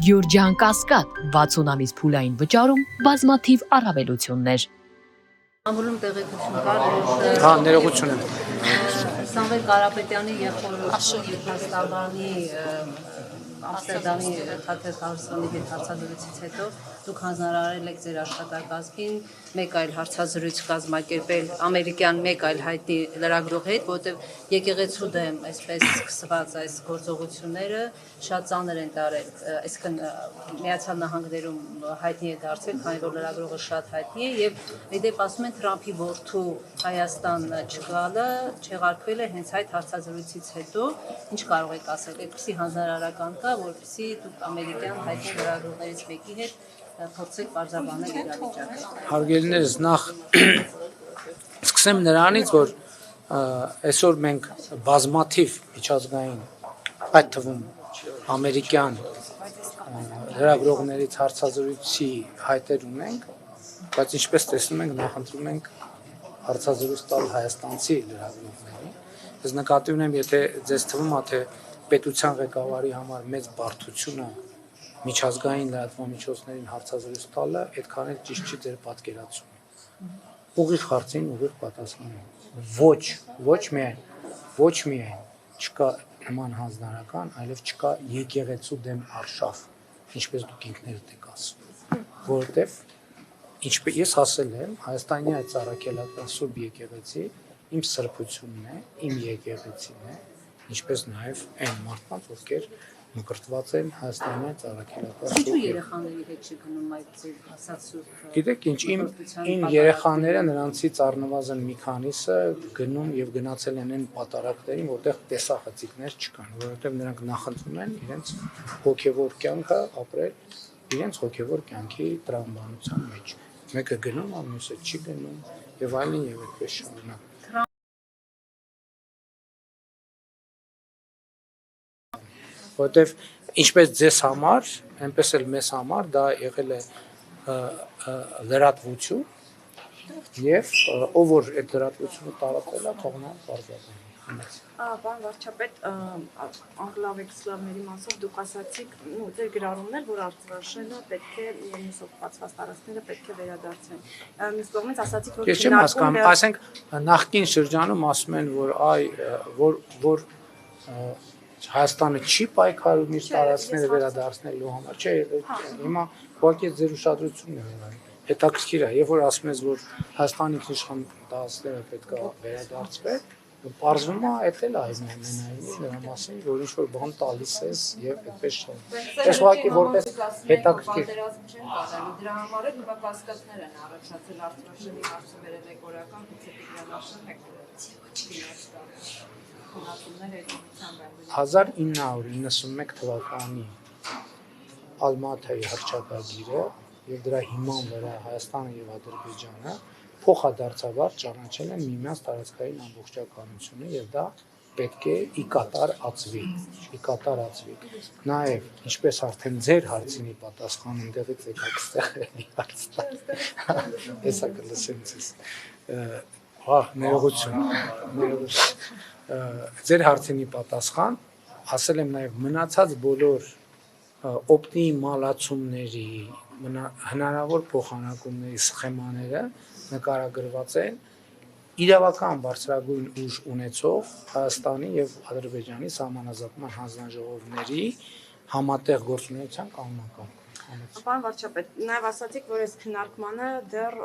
Գյուրջան Կասկադ 60 ամիս փուլային վճարում բազմաթիվ առավելություններ։ Ամբողջ տեղեկություն կար, Հա, ներողություն եմ։ Սամվել Կարապետյանի Եվրոպաստաբանի Ամստերդամի Թաթեր Կարլսոնի հետ հարցազրույցից հետո դուք հանձնարարել եք ձեր աշխատակազմին մեկ այլ հարցազրույց կազմակերպել ամերիկյան մեկ այլ հայտնի լրագրողի հետ, որտեղ եկեղեցու դեմ այսպես սկսված այս գործողությունները շատ ծանր են տարել, այսինքն Միացյալ Նահանգներում հայտնի է դարձել, քանի որ լրագրողը շատ հայտնի է եւ իդեպ ասում են Թրամփի որդու Հայաստան չգալը չեղարկվել է հենց այդ հարցազրույցից հետո, ինչ կարող եք ասել, այդպիսի հանձնարարական կա, որպեսզի դուք ամերիկյան հայտնի լրագրողներից մեկի հետ փորձեք բարձրաբանել իրավիճակը։ Հարգելիներս, նախ սկսեմ նրանից, որ այսօր մենք բազմաթիվ միջազգային, այդ թվում ամերիկյան լրագրողներից հարցազրույցի հայտեր ունենք, բայց ինչպես տեսնում ենք, նախընտրում ենք հարցազրույց տալ հայաստանցի լրագրողներին։ Ես նկատի ունեմ, եթե ձեզ թվում է, թե պետության ղեկավարի համար մեծ բարդությունը միջազգային լրատվամիջոցներին հարցազրույց տալը, այդքան էլ ճիշտ չի ձեր պատկերացումը։ Ուղիղ հարցին ուղիղ պատասխան։ Ոչ միայն չկա նման հանձնարարական, այլև չկա եկեղեցու դեմ արշավ, ինչպես դուք ինքներդ եք ասում, որովհետև ինչպես ես ասել եմ, Հայաստանի այդ ծառայելական Սուրբ եկեղեցի իմ սրբությունն է, իմ եկեղեցին է, ինչպես նաև այն մարդկանց, ովքեր մկրտված են Հայաստանի այդ ծառայելական Ինչու երեխաների հետ չգնում այդ ձեր ասած սուրբ։ Գիտեք ինչ, իմ երեխաները նրանցից առնվազն մի քանիսը գնում եւ գնացել են այն պատարակներին, որտեղ տեսախցիկներ չկան, որովհետեւ նրանք նախընտրում են իրենց հոգեվոր կյանքը ապրել իրենց հոգեվոր կյանքի տրամաբանության մեջ։ Մեկը գնում, մյուսը չի գնում եւ այլն եւ այդպես շարունակ։ Որտեվ ինչպես ձեզ համար, այնպես էլ մեզ համար դա եղել է լրատվություն եւ ով որ այդ լրատվությունը տարածել է, թողնա բարձրացնել։ Պարոն վարչապետ, անգլավեքսլավների մասով դուք ասացիք, ձեր գրառումներ, որ արտադրաշենը պետք է միսով բացված տարածքները պետք է վերադարձվեն։ Մյուս կողմից ասացիք, որ Ես չեմ հասկանում, ասենք նախկին շրջանում ասում են, որ Հայաստանը չի պայքարում իր տարածքները վերադարձնելու համար, չէ, հիմա ուղղակի ձեր ուշադրությունն է եղել։ Հետաքրքիր է, երբ որ ասում ես, որ Հայաստանի ինքնիշխան տարածքները պետք է վերադարձվեն, պարզվում է, այդ էլ է ամենայնի նրա մասին, որ ինչ-որ բան տալիս ես եւ այդպես չէ։ Այս ուղղակի որպես հետաքրքիր։ Դրա համար էլ նույնիսկ կասկածներ են առաջացել արտադրաշենի հարցը վերել եք օրական վիցե-տեխնացին եք 1991 թվականի Ալմաթայի հռչակագիրը եւ դրա հիման վրա Հայաստանը եւ Ադրբեջանը փոխադարձաբար ճանաչել են միմյանց տարածքային ամբողջականությունը եւ դա պետք է ի կատար ածվի։ Նաեւ ինչպես արդեն ձեր հարցինի պատասխան ընդեղից եկաք ստեղելի հարց տալ։ Հեսա կլսեմ ձեզ։ Ներողություն։ Ձեր հարցինի պատասխան ասել եմ նաև մնացած բոլոր օպտիմալացումների հնարավոր փոխանակումների սխեմաները նկարագրված են իրավական բարձրագույն ուժ ունեցող Հայաստանի եւ Ադրբեջանի սահմանազատման հանձնաժողովների համատեղ գործունեության կանոնակարգ։ Պարոն վարչապետ, նաև ասացիք, որ այս քննարկմանը դեռ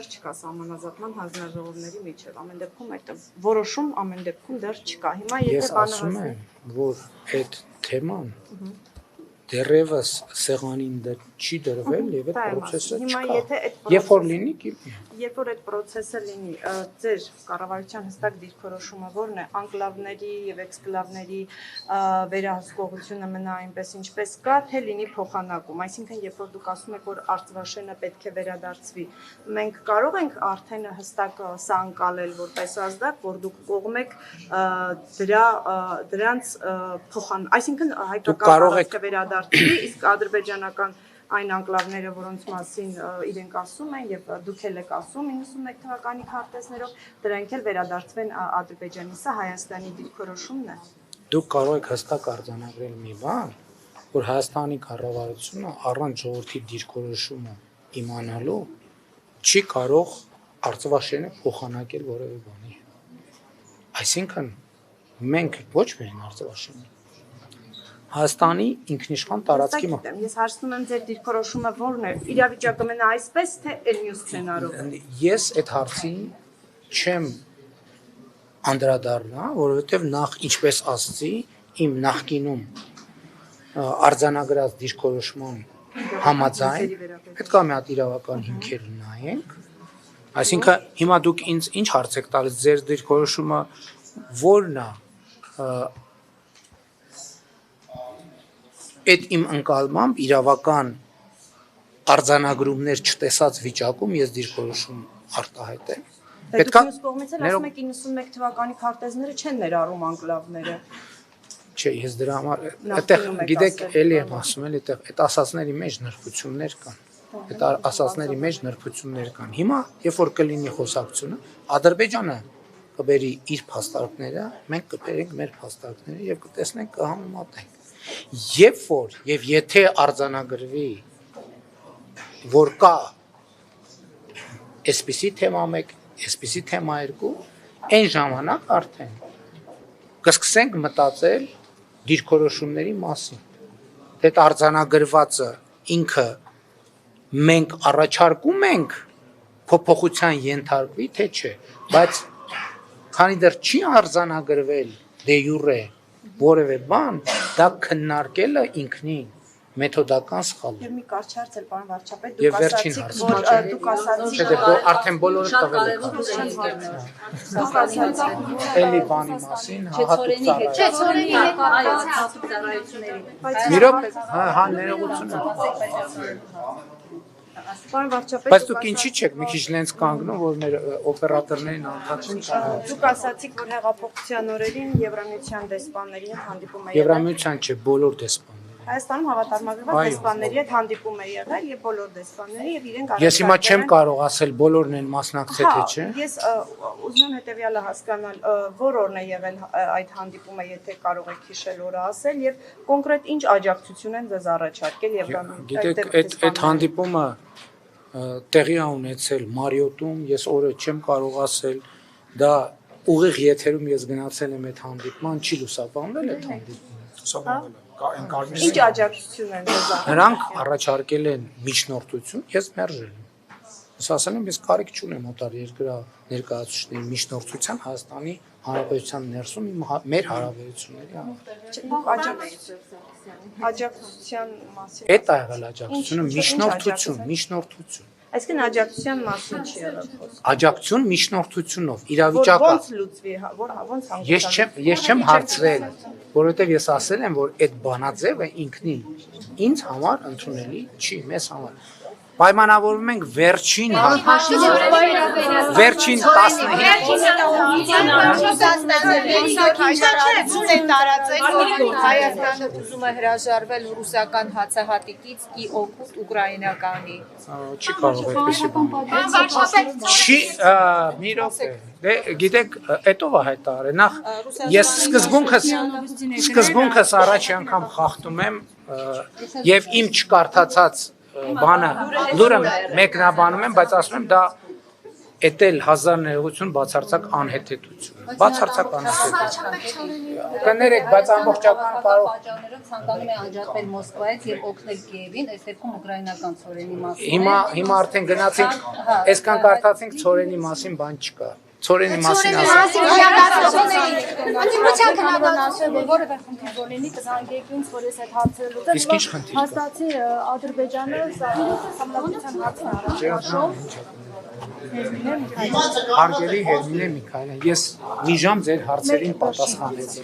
չկա սահմանազատման հանձնաժողովների միջև, ամեն դեպքում այդ որոշում ամեն դեպքում դեռ չկա։ Հիմա եթե Ես ասում եմ, որ այդ թեման դեռևս սեղանին չի դրվել եւ այդ process-ը չկա։ Երբ որ լինի, երբ որ այդ process-ը լինի, ձեր կառավարության հստակ դիրքորոշումը ո՞րն է, անկլավների եւ էքսկլավների վերահսկողությունը մնա այնպես ինչպես կա, թե լինի փոխանակում, այսինքն երբ որ դուք ասում եք, որ արտադրաշենը պետք է վերադարձվի, մենք կարող ենք արդեն հստակ սա անցալել որպես ազդակ, որ դուք կողմ եք դրանց այսինքն հայկական տարածքը վերադարձվի, իսկ ադրբեջանական այն անկլավները, որոնց մասին իրենք ասում են եւ դուք էլ եք ասում 91 թվականի քարտեզներով, դրանք էլ վերադարձվեն Ադրբեջանի, սա Հայաստանի դիրքորոշումն է։ Դուք կարող եք հստակ արձանագրել մի բան, որ Հայաստանի կառավարությունը առանց ժողովրդի դիրքորոշումը իմանալու չի կարող Արցախաշենը փոխանակել որևէ բանի։ Այսինքն մենք ոչ միայն Արցախաշենը Հայաստանի ինքնիշխան տարածքի Ես հարցնում եմ ձեր դիրքորոշումը ո՞րն է։ Իրավիճակը մնա այսպես, թե այլ մյուս սցենարով։ Ես այդ հարցին չեմ անդրադառնա, որովհետև նախ ինչպես ասացի, իմ նախկինում արձանագրած դիրքորոշման համաձայն պետք է մի հատ իրավական հիմքեր նայենք։ Այսինքն հիմա դուք ինձ ինչ հարց եք տալիս, ձեր դիրքորոշումը ո՞րն է։ Այդ իմ ընկալմամբ իրավական արձանագրումներ չտեսած վիճակում ես դիրքորոշում արտահայտեմ։ Պետք է մյուս կողմից էլ ասում եք 91 թվականի քարտեզները չեն ներառում անկլավները։ Չէ, ես դրա համար այդտեղ գիտեք, էլի եմ ասում, էլի այդտեղ այդ ասածների մեջ նրբություններ կան։ Այդ ասածների մեջ նրբություններ կան։ Հիմա, երբ որ կլինի խոսակցությունը, Ադրբեջանը կբերի իր փաստարկները, մենք կբերենք մեր փաստարկները եւ կտեսնենք, կհամեմատենք։ Երբ որ եւ եթե արձանագրվի, որ կա այսպիսի թեմա 1, այսպիսի թեմա 2, այն ժամանակ արդեն կսկսենք մտածել դիրքորոշումների մասին։ Թե այդ արձանագրվածը ինքը մենք առաջարկում ենք փոփոխության ենթարկվի, թե չէ, բայց քանի դեռ չի արձանագրվել դե յուրե որևէ բան, դա քննարկելը ինքնին մեթոդական սխալ է։ Եվ մի կարճ հարց էլ, պարոն վարչապետ, Եվ վերջին հարցը։ դուք ասացիք, Չէ, դե արդեն բոլորը տվել եք։ Էլի բանի մասին, հատուկ ծառայությունների։ Այո, հատուկ ծառայությունների։ Մի րոպե, հա, ներողություն։ Պարոն վարչապետ, Բայց դուք ինչի՞ չեք մի քիչ լենց կանգնում, որ մեր օպերատորներին անդադարին չանեն։ դուք ասացիք, որ հեղափոխության օրերին Եվրամիության դեսպանների հետ հանդիպում է եղել։ Եվրամիության չէ, բոլոր դեսպանների։ Հայաստանում հավատարմագրված դեսպանների հետ հանդիպում է եղել եւ բոլոր դեսպանների եւ իրենք Ես հիմա չեմ կարող ասել բոլորն են մասնակցել թե չէ։ Ես ուզում եմ հետեւյալը հասկանալ, որ օրն է եղել այդ հանդիպումը, եթե կարող եք հիշել օրը ասել եւ կոնկրետ ինչ աջակցություն են ձեզ առաջարկել Եվրամիության։ Գիտեք, այդ հանդիպումը տեղի է ունեցել Մարիոտում, ես օրը չեմ կարող ասել, դա ուղիղ եթերում ես գնացել եմ այդ հանդիպման, չի լուսաբանվել այդ հանդիպումը։ Ինչ աջակցություն են ձեզ առաջարկել։ Նրանք առաջարկել են միջնորդություն, ես մերժել եմ։ Ես ասել եմ, ես կարիք չունեմ օտար երկրի ներկայացուցիչների միջնորդության Հայաստանի Հանրապետության ներսում մեր հարաբերությունների համար։ Աջակցության մասին։ Այդ է եղել աջակցությունը, միջնորդություն։ Այսինքն աջակցության մասին չի եղել խոսքը։ Աջակցություն միջնորդությունով, իրավիճակը։ Ոնց լուծվի, ոնց հանգուցալու։ Ես չեմ հարցրել, որովհետև ես ասել եմ, որ այդ բանաձևը ինքնին ինձ համար ընդունելի չի, մեզ համար։ Պայմանավորվում ենք վերջին 15 Հայաստանը ուզում է հրաժարվել ռուսական հացահատիկից ի օգուտ ուկրաինականի։ Չի կարող այդպեսի բան։ Չի, մի րոպե։ Դե գիտեք, այդով է հայտարարել։ Նախ ես սկզբունքս առաջի անգամ խախտում եմ եւ իմ չկարդացած բանը լուրը մեկնաբանում եմ, բայց ասում եմ դա էտել հազար ներողություն բացարձակ անհեթեթություն։ Բացարձակ անհեթեթություն։ Կներեք, բայց ամբողջական կարող Ադրբեջանները ցանկանում է անջատվել Մոսկվայից եւ օգնել Կիևին, այս դեպքում ուկրաինական ծորենի մասին։ Հիմա արդեն գնացինք, այսքան կարդացինք ծորենի մասին բան չկա։ Ծորենի մասին ասել։ Անդիմության քննադատն ասել, որ որևէ խնդիր որենի կզանգեք ինձ, որ ես այդ հարցերը լուծեմ։ Իսկ ինչ խնդիր կա։ Հաստատի Ադրբեջանը համապատասխան հարցն առաջարկում։ Հարգելի Հերմինե Միքայելյան, ես մի ժամ ձեր հարցերին պատասխանեցի։